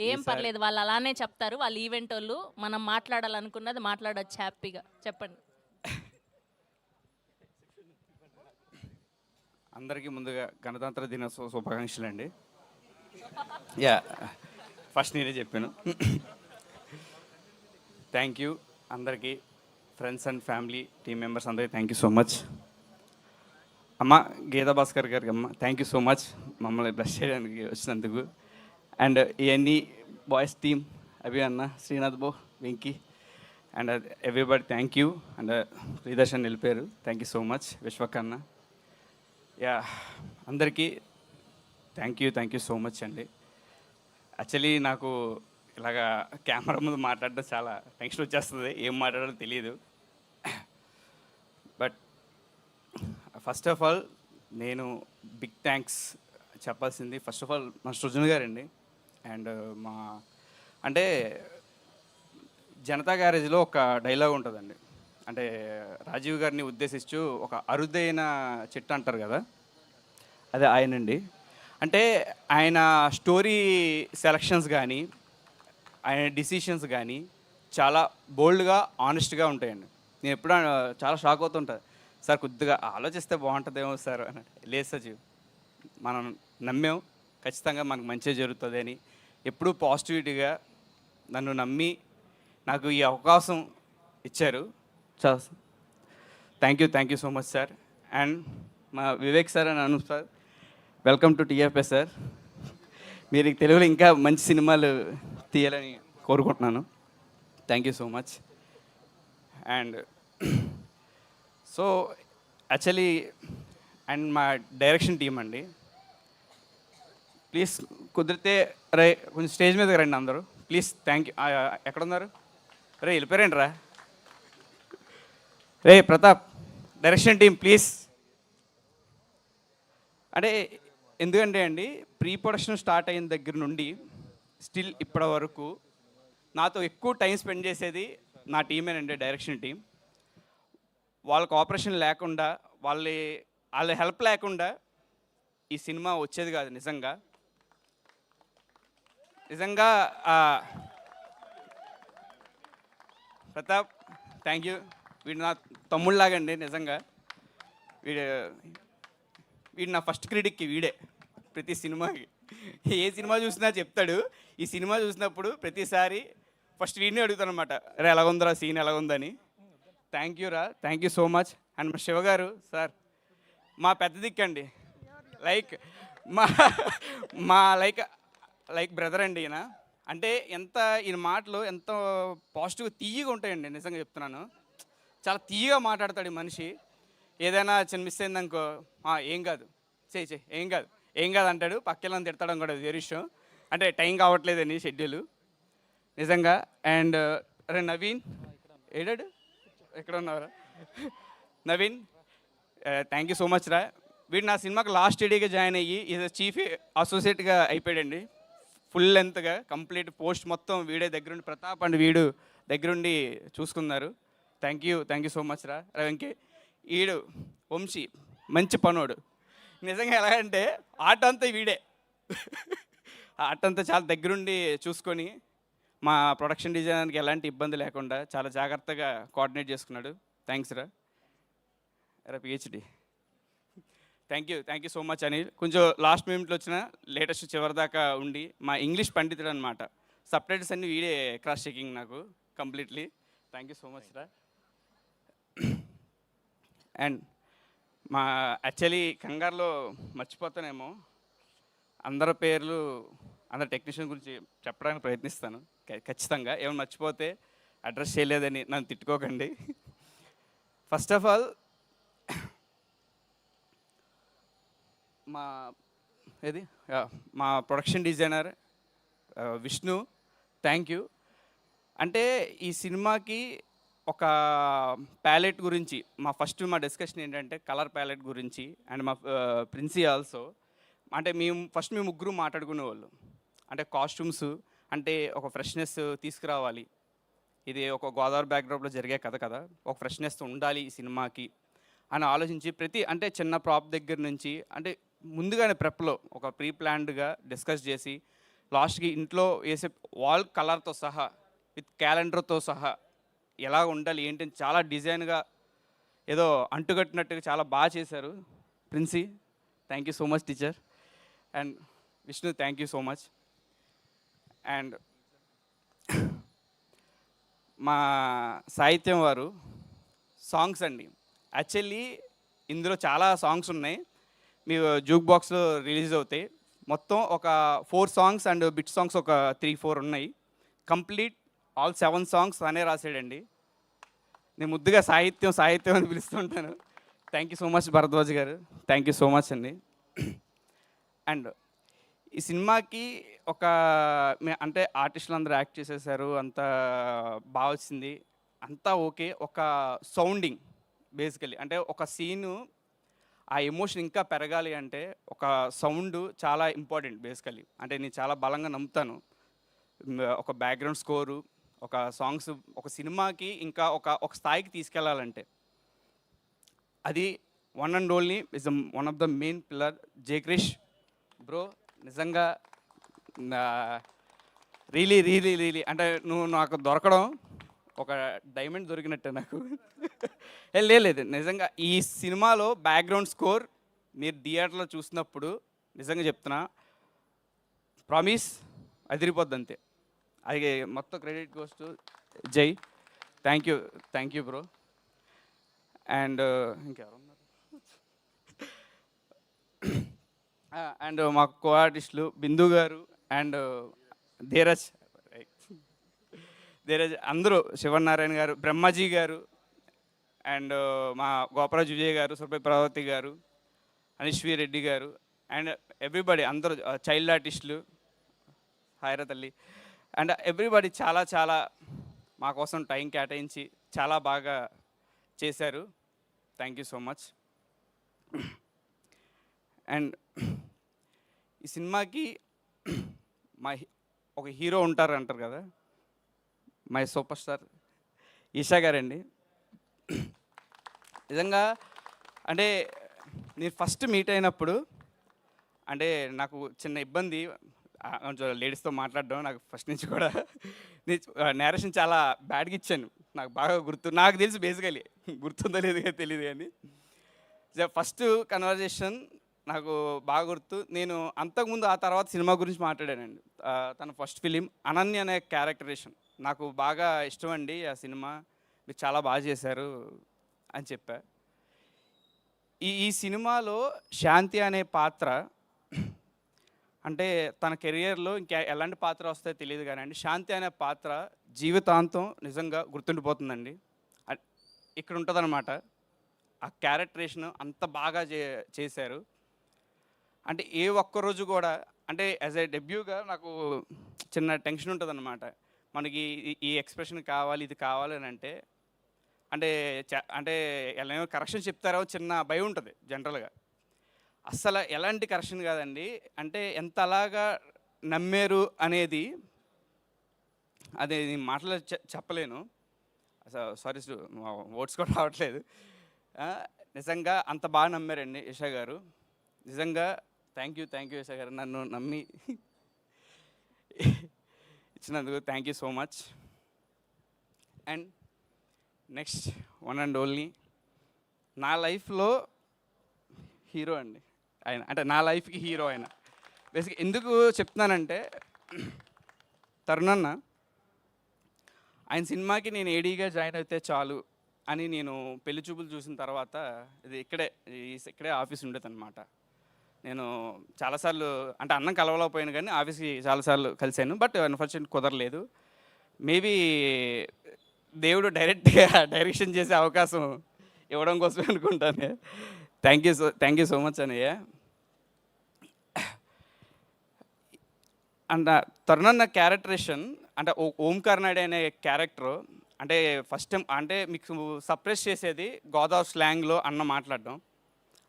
ఏం పర్లేదు, వాళ్ళు అలానే చెప్తారు. వాళ్ళు ఈవెంట్ వాళ్ళు. మనం మాట్లాడాలనుకున్నది మాట్లాడొచ్చు హ్యాపీగా. చెప్పండి. అందరికీ ముందుగా గణతంత్ర దినోత్సవ శుభాకాంక్షలు అండి. యా, ఫస్ట్ నేనే చెప్పాను. థ్యాంక్ యూ అందరికీ, friends and family team members అందరికీ థ్యాంక్ యూ సో మచ్. అమ్మ గీతా భాస్కర్ గారికి అమ్మ థ్యాంక్ యూ సో మచ్ మమ్మల్ని బ్లెస్ చేయడానికి వచ్చినందుకు. అండ్ ఇవన్నీ బాయ్స్ టీమ్ అభి అన్న, Srinath bro, Venky and everybody thank you. And Priyadarshan వెళ్ళిపోయారు, థ్యాంక్ యూ సో మచ్. విశ్వకన్న, యా, అందరికీ థ్యాంక్ యూ సో మచ్ అండి. యాక్చువల్లీ నాకు ఇలాగా కెమెరా ముందు మాట్లాడడం చాలా టెన్షన్ వచ్చేస్తుంది, ఏం మాట్లాడాలో తెలియదు. బట్ ఫస్ట్ ఆఫ్ ఆల్ నేను బిగ్ థ్యాంక్స్ చెప్పాల్సింది ఫస్ట్ ఆఫ్ ఆల్ మా సృజన్ గారండి. అండ్ మా అంటే జనతా గ్యారేజ్లో ఒక డైలాగ్ ఉంటుందండి, అంటే రాజీవ్ గారిని ఉద్దేశిస్తూ ఒక అరుదైన చెట్టు అంటారు కదా, అదే ఆయనండి. అంటే ఆయన స్టోరీ సెలక్షన్స్ కానీ ఆయన డిసిషన్స్ కానీ చాలా బోల్డ్గా ఆనెస్ట్గా ఉంటాయండి. నేను ఎప్పుడు చాలా షాక్ అవుతుంటాను, సార్ కొద్దిగా ఆలోచిస్తే బాగుంటుందేమో సార్ అని. లేదు సజీవ్, మనం నమ్మాం ఖచ్చితంగా మనకు మంచిగా జరుగుతుంది అని ఎప్పుడూ పాజిటివిటీగా నన్ను నమ్మి నాకు ఈ అవకాశం ఇచ్చారు. చాలా thank you so much sir. And మా వివేక్ సార్ అని Anu sir, welcome to TFS sir. మీరు తెలుగులో ఇంకా మంచి సినిమాలు తీయాలని కోరుకుంటున్నాను. Thank you so much. And so actually and మా డైరెక్షన్ టీం అండి, ప్లీజ్ కుదిరితే రే కొంచెం స్టేజ్ మీదకి రండి అందరూ ప్లీజ్. Thank you. ఎక్కడున్నారు రే, వెళ్ళిపోయారండి రా. రే ప్రతాప్, డైరెక్షన్ టీం ప్లీజ్. అంటే ఎందుకంటే అండి, ప్రీ ప్రొడక్షన్ స్టార్ట్ అయిన దగ్గర నుండి స్టిల్ ఇప్పటి వరకు నాతో ఎక్కువ టైం స్పెండ్ చేసేది నా టీమేనండి, డైరెక్షన్ టీం. వాళ్ళ కోఆపరేషన్ లేకుండా, వాళ్ళ హెల్ప్ లేకుండా ఈ సినిమా వచ్చేది కాదు. నిజంగా ప్రతాప్ థ్యాంక్ యూ. వీడు నా తమ్ముళ్ళలాగండి నిజంగా. వీడు నా ఫస్ట్ క్రిటిక్కి వీడే. ప్రతి సినిమాకి ఏ సినిమా చూసినా చెప్తాడు. ఈ సినిమా చూసినప్పుడు ప్రతిసారి ఫస్ట్ వీడిని అడుగుతాను అనమాట, రే ఎలాగుందిరా సీన్ ఎలాగుందని. థ్యాంక్ యూ రా, thank you so much. And మా శివ గారు సార్ మా పెద్ద దిక్కండి, లైక్ మా మా లైక్ బ్రదర్ అండి ఈయన. అంటే ఈయన మాటలు ఎంత పాజిటివ్గా తీయగా ఉంటాయండి, నిజంగా చెప్తున్నాను. చాలా తీయగా మాట్లాడతాడు ఈ మనిషి. ఏదైనా చిన్న మిస్ అయిందనుకో, ఏం కాదు చేయి ఏం కాదు అంటాడు. పక్కెళ్ళని తిడతాడం కూడా వేరే విషయం, అంటే టైం కావట్లేదని షెడ్యూల్ నిజంగా. అండ్ రే నవీన్ ఏడాడు, ఎక్కడ ఉన్నారా Naveen, thank you so much రా. వీడు నా సినిమాకి లాస్ట్ స్టడీగా జాయిన్ అయ్యి ఇది చీఫ్ అసోసియేట్గా అయిపోయాడండి. ఫుల్ లెంత్గా కంప్లీట్ పోస్ట్ మొత్తం వీడే దగ్గరుండి, ప్రతాప్ అండ్ వీడు దగ్గరుండి చూసుకున్నారు. థ్యాంక్ యూ సో మచ్ రా. వెంకీ ఈడు వంశీ మంచి పనోడు నిజంగా. ఎలాగంటే ఆట అంతా వీడే, ఆట అంతా చాలా దగ్గరుండి చూసుకొని మా ప్రొడక్షన్ డిజైనర్కి ఎలాంటి ఇబ్బంది లేకుండా చాలా జాగ్రత్తగా కోఆర్డినేట్ చేసుకున్నాడు. థ్యాంక్స్ రా PhD. Thank you so much Anil. కొంచెం లాస్ట్ మినిట్లో వచ్చిన లేటెస్ట్ చివరిదాకా ఉండి మా ఇంగ్లీష్ పండితుడు అనమాట. సబ్టైటిల్స్ అన్నీ వీడే క్రాస్ చెకింగ్ నాకు completely. Thank you so much రా. అండ్ మా యాక్చువల్లీ కంగారులో మర్చిపోతానేమో అందరి పేర్లు, అందరు టెక్నీషియన్ గురించి చెప్పడానికి ప్రయత్నిస్తాను ఖచ్చితంగా. ఏమైనా మర్చిపోతే అడ్రస్ చేయలేదని నన్ను తిట్టుకోకండి. ఫస్ట్ ఆఫ్ ఆల్ మా production designer Vishnu, thank you. అంటే ఈ సినిమాకి ఒక ప్యాలెట్ గురించి మా డిస్కషన్ ఏంటంటే కలర్ ప్యాలెట్ గురించి. అండ్ మా ప్రిన్సీ ఆల్సో, అంటే మేము ముగ్గురు మాట్లాడుకునేవాళ్ళు. అంటే కాస్ట్యూమ్స్ అంటే ఒక ఫ్రెష్నెస్ తీసుకురావాలి, ఇది ఒక గోదావరి బ్యాక్డ్రాప్లో జరిగే కథ కదా, ఒక ఫ్రెష్నెస్ ఉండాలి ఈ సినిమాకి అని ఆలోచించి అంటే చిన్న ప్రాప్ దగ్గర నుంచి అంటే ముందుగానే ప్రెప్లో ఒక ప్రీ ప్లాన్డ్గా డిస్కస్ చేసి లాస్ట్కి ఇంట్లో వేసే వాల్ కలర్తో సహా విత్ క్యాలెండర్తో సహా ఎలా ఉండాలి ఏంటని చాలా డిజైన్గా ఏదో అంటుకట్టినట్టుగా చాలా బాగా చేశారు. Princy, thank you so much teacher. And Vishnu, thank you so much. And మా సాహిత్యం వారు సాంగ్స్ అండి. యాక్చువల్లీ ఇందులో చాలా సాంగ్స్ ఉన్నాయి, మీ జూక్ బాక్స్లో రిలీజ్ అవుతాయి. మొత్తం ఒక 4 సాంగ్స్ అండ్ బిట్ సాంగ్స్ ఒక 3-4 ఉన్నాయి. కంప్లీట్ ఆల్ 7 సాంగ్స్ తనే రాసాడండి. నేను ముద్దుగా సాహిత్యం సాహిత్యం అని పిలుస్తుంటాను. Thank you so much Bharadwaj garu, thank you so much అండి. అండ్ ఈ సినిమాకి ఒక అంటే ఆర్టిస్టులు అందరూ యాక్ట్ చేసేసారు, అంతా బాగా వచ్చింది, అంతా ఓకే. ఒక సౌండింగ్ బేసికలీ అంటే ఒక సీను ఆ ఎమోషన్ ఇంకా పెరగాలి అంటే ఒక సౌండ్ చాలా ఇంపార్టెంట్ బేసికలీ. అంటే నేను చాలా బలంగా నమ్ముతాను. ఒక బ్యాక్గ్రౌండ్ స్కోరు, ఒక సాంగ్స్ ఒక సినిమాకి ఇంకా ఒక స్థాయికి తీసుకెళ్లాలంటే అది one and only is one of the main pillar Jayakrish bro. నిజంగా రియలీ రియలీ రియలీ అంటే నువ్వు నాకు దొరకడం ఒక డైమండ్ దొరికినట్టే నాకు. లేదు నిజంగా ఈ సినిమాలో బ్యాక్గ్రౌండ్ స్కోర్ మీరు థియేటర్లో చూసినప్పుడు నిజంగా చెప్తున్నా, ప్రామిస్ అదిరిపోద్ది అంతే. అది మొత్తం క్రెడిట్ గోస్ టు జై. Thank you bro. అండ్ ఇంకెవరు ఉన్నారు? అండ్ మా కో ఆర్టిస్టులు బిందు గారు అండ్ ధీరజ్ అందరూ, శివనారాయణ గారు, బ్రహ్మాజీ గారు అండ్ మా గోపరాజు విజయ్ గారు, సురభి ప్రభావతి గారు, అనీశ్వీ రెడ్డి గారు అండ్ ఎవ్రీబడి అందరూ చైల్డ్ ఆర్టిస్టులు, హాయరా తల్లి అండ్ ఎవ్రీబడి చాలా చాలా మా కోసం టైం కేటాయించి చాలా బాగా చేశారు. Thank you so much. And ఈ సినిమాకి ఒక హీరో అంటారు కదా, మై సూపర్ స్టార్ ఈషా గారండి. నిజంగా అంటే నేను ఫస్ట్ మీట్ అయినప్పుడు అంటే నాకు చిన్న ఇబ్బంది కొంచెం లేడీస్తో మాట్లాడడం, నాకు ఫస్ట్ నుంచి కూడా నేరేషన్ చాలా బ్యాడ్గా ఇచ్చాను, నాకు బాగా నాకు తెలుసు బేసికలీ, గుర్తుందో లేదు తెలియదు కానీ ఫస్ట్ కన్వర్జేషన్ నాకు బాగా గుర్తు. నేను అంతకుముందు ఆ తర్వాత సినిమా గురించి మాట్లాడానండి. తన ఫస్ట్ ఫిలిం అనన్య అనే క్యారెక్టరేషన్ నాకు బాగా ఇష్టం అండి, ఆ సినిమా మీరు చాలా బాగా చేశారు అని చెప్పా. ఈ సినిమాలో శాంతి అనే పాత్ర అంటే తన కెరియర్లో ఇంకా ఎలాంటి పాత్ర వస్తాయో తెలియదు కానీ శాంతి అనే పాత్ర జీవితాంతం నిజంగా గుర్తుండిపోతుందండి. ఇక్కడ ఉంటుందన్నమాట ఆ క్యారెక్టరేషన్ అంత బాగా చేశారు. అంటే ఏ ఒక్కరోజు కూడా అంటే యాజ్ ఏ డెబ్యూగా నాకు చిన్న టెన్షన్ ఉంటుందన్నమాట, మనకి ఈ ఎక్స్ప్రెషన్ కావాలి ఇది కావాలి అని అంటే అంటే ఎలా కరెక్షన్ చెప్తారో చిన్న భయం ఉంటుంది జనరల్గా. అస్సలు ఎలాంటి కరెక్షన్ కాదండి, అంటే ఎంత అలాగా నమ్మారు అనేది అది నేను మాటలు చెప్పలేను. సారీ వర్డ్స్ కూడా రావట్లేదు. నిజంగా అంత బాగా నమ్మారండి ఈషా గారు. నిజంగా థ్యాంక్ యూ ఈషా గారు, నన్ను నమ్మి ఇచ్చినందుకు thank you so much. And next one and only నా లైఫ్లో హీరో అండి ఆయన, అంటే నా లైఫ్కి హీరో ఆయన. బేసిక్ ఎందుకు చెప్తున్నానంటే తరుణన్న ఆయన సినిమాకి నేను ఏడీగా జాయిన్ అయితే చాలు అని నేను పెళ్లి చూపులు చూసిన తర్వాత ఇది ఇక్కడే ఆఫీస్ ఉండేది అనమాట. నేను చాలాసార్లు అంటే అన్నం కలవలేకపోయాను కానీ ఆఫీస్కి చాలాసార్లు కలిశాను, బట్ అన్ఫార్చునేట్ కుదరలేదు. మేబీ దేవుడు డైరెక్షన్ చేసే అవకాశం ఇవ్వడం కోసమే అనుకుంటాను. థ్యాంక్ యూ సో మచ్ అన్నయ్య. అండ్ తరుణన్న క్యారెక్టరేషన్ అంటే ఓంకార్ నాయుడు అనే క్యారెక్టర్ అంటే ఫస్ట్ టైం అంటే మీకు సప్రెస్ చేసేది గోదావరి స్లాంగ్లో అన్న మాట్లాడడం.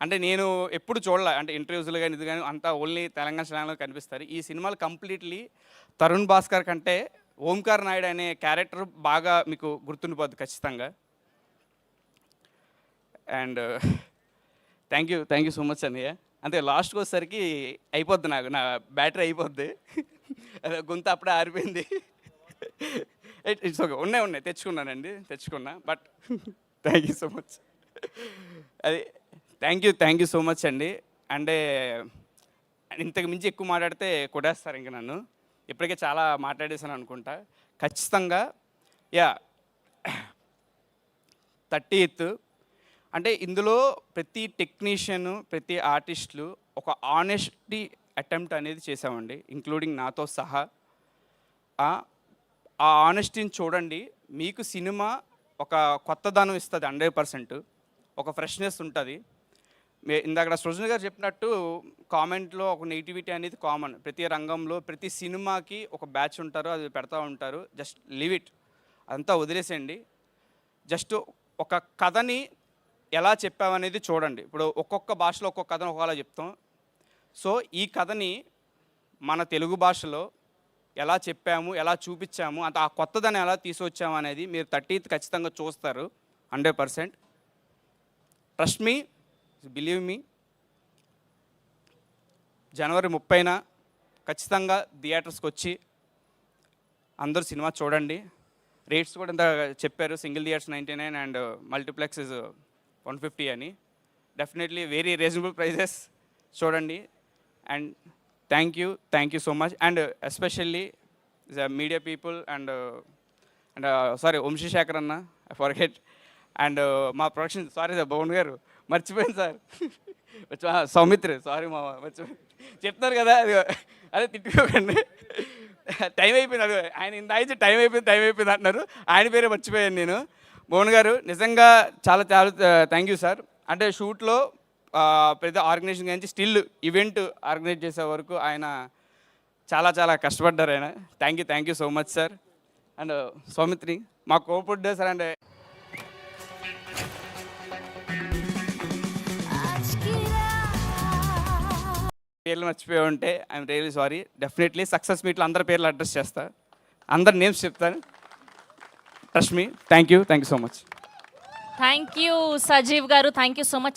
అంటే నేను ఎప్పుడు చూడలే, అంటే ఇంటర్వ్యూస్లో కానీ ఇది కానీ అంతా ఓన్లీ తెలంగాణ స్లాంగ్లో కనిపిస్తారు. ఈ సినిమాలు కంప్లీట్లీ తరుణ్ భాస్కర్ కంటే ఓంకార్ నాయుడు అనే క్యారెక్టర్ బాగా మీకు గుర్తుండిపోద్ది ఖచ్చితంగా. And thank you so much అన్నయ్య. అంతే లాస్ట్కి వచ్చేసరికి అయిపోద్ది నాకు, నా బ్యాటరీ అయిపోద్ది. అదే గొంతు అప్పుడే ఆరిపోయింది. ఇట్స్ ఓకే, ఉన్నాయి తెచ్చుకున్నా. But thank you so much. అది థ్యాంక్ యూ సో మచ్ అండి. అంటే ఇంతకు మించి ఎక్కువ మాట్లాడితే కొట్టేస్తారు ఇంక నన్ను. ఇప్పటికే చాలా మాట్లాడేసాను అనుకుంటా. ఖచ్చితంగా 30th అంటే ఇందులో ప్రతి టెక్నీషియను, ప్రతి ఆర్టిస్టులు ఒక ఆనెస్టీ అటెంప్ట్ అనేది చేసామండి, ఇంక్లూడింగ్ నాతో సహా. ఆ ఆనెస్టీని చూడండి, మీకు సినిమా ఒక కొత్తదనం ఇస్తుంది 100%, ఒక ఫ్రెష్నెస్ ఉంటుంది. ఇందాక సృజన్ గారు చెప్పినట్టు కామెంట్లో ఒక నెగిటివిటీ అనేది కామన్. ప్రతి రంగంలో ప్రతి సినిమాకి ఒక బ్యాచ్ ఉంటారు, అది పెడతా ఉంటారు. జస్ట్ లీవ్ ఇట్, అదంతా వదిలేసేయండి. జస్ట్ ఒక కథని ఎలా చెప్పామనేది చూడండి. ఇప్పుడు ఒక్కొక్క భాషలో ఒక్కొక్క కథను ఒకలా చెప్తాం. సో ఈ కథని మన తెలుగు భాషలో ఎలా చెప్పాము, ఎలా చూపించాము, అంత ఆ కొత్తదాన్ని ఎలా తీసుకొచ్చాము అనేది మీరు 30th ఖచ్చితంగా చూస్తారు 100%. Trust me, believe me. జనవరి 30న ఖచ్చితంగా థియేటర్స్కి వచ్చి అందరూ సినిమా చూడండి. రేట్స్ కూడా ఇంత చెప్పారు, single theatres 99 and multiplex is 150 అని. Definitely very reasonable prices. చూడండి. And thank you so much. And especially the media people and sorry Vamsi Sekhar అన్న, ఐ ఫర్గెట్. అండ్ మా production, sorry sir Bhavan garu, మర్చిపోయాను సార్. సౌమిత్ర, సారీ మా మర్చిపోయాను. చెప్తున్నారు కదా, అదే తిట్టుకోకండి. టైం అయిపోయింది, అది ఆయన ఇంత అయితే టైం అయిపోయింది అంటున్నారు, ఆయన పేరే మర్చిపోయాను నేను. భవన్ గారు నిజంగా చాలా చాలా థ్యాంక్ యూ సార్. అంటే షూట్లో పెద్ద ఆర్గనైజేషన్ గురించి స్టిల్ ఈవెంట్ ఆర్గనైజ్ చేసే వరకు ఆయన చాలా చాలా కష్టపడ్డారు ఆయన. Thank you so much sir. And Saumitri మా కోపడ్డా సార్. అంటే పేర్లు మర్చిపోయి ఉంటే I'm really sorry. Definitely success మీట్లో అందరి పేర్లు అడ్రస్ చేస్తా, అందరి నేమ్స్ చెప్తాను. Trust me. Thank you so much. Thank you Sajeev గారు, థ్యాంక్ యూ సో మచ్.